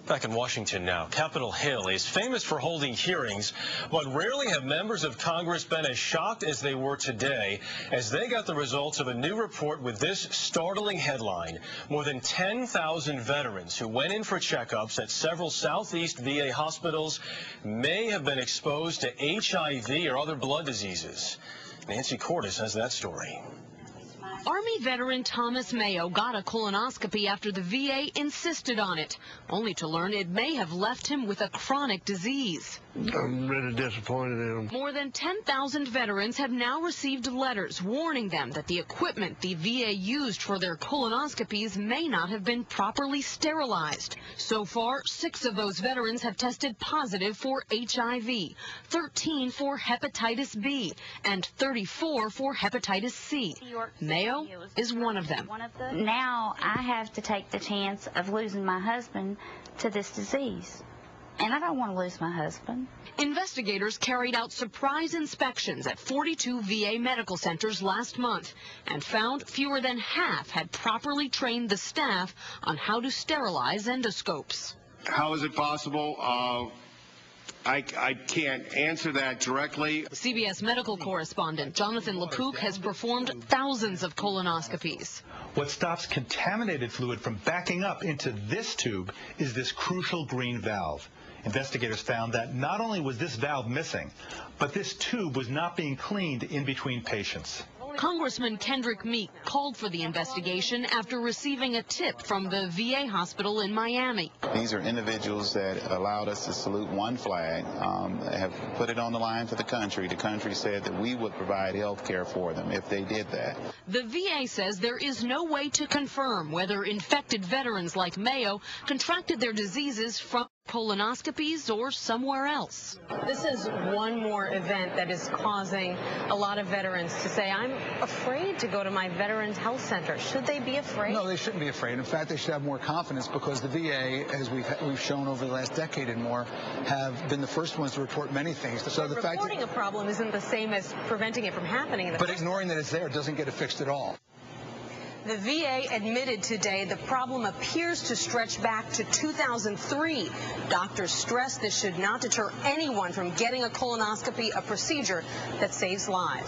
Back in Washington now, Capitol Hill is famous for holding hearings, but rarely have members of Congress been as shocked as they were today as they got the results of a new report with this startling headline. More than 10,000 veterans who went in for checkups at several Southeast VA hospitals may have been exposed to HIV or other blood diseases. Nancy Cordes has that story. Army veteran Thomas Mayo got a colonoscopy after the VA insisted on it, only to learn it may have left him with a chronic disease. I'm really disappointed in him. More than 10,000 veterans have now received letters warning them that the equipment the VA used for their colonoscopies may not have been properly sterilized. So far, 6 of those veterans have tested positive for HIV, 13 for hepatitis B, and 34 for hepatitis C. Mayo is one of them. Now I have to take the chance of losing my husband to this disease. And I don't want to lose my husband. Investigators carried out surprise inspections at 42 VA medical centers last month and found fewer than half had properly trained the staff on how to sterilize endoscopes. How is it possible? I can't answer that directly. CBS medical correspondent Jonathan LaPook has performed thousands of colonoscopies. What stops contaminated fluid from backing up into this tube is this crucial green valve. Investigators found that not only was this valve missing, but this tube was not being cleaned in between patients. Congressman Kendrick Meek called for the investigation after receiving a tip from the VA hospital in Miami. These are individuals that allowed us to salute one flag, have put it on the line for the country. The country said that we would provide health care for them if they did that. The VA says there is no way to confirm whether infected veterans like Mayo contracted their diseases from colonoscopies or somewhere else. This is one more event that is causing a lot of veterans to say, I'm afraid to go to my Veterans Health Center. Should they be afraid? No, they shouldn't be afraid. In fact, they should have more confidence because the VA, as we've shown over the last decade and more, have been the first ones to report many things. So the fact reporting a problem isn't the same as preventing it from happening. But ignoring that it's there doesn't get it fixed at all. The VA admitted today the problem appears to stretch back to 2003. Doctors stress this should not deter anyone from getting a colonoscopy, a procedure that saves lives.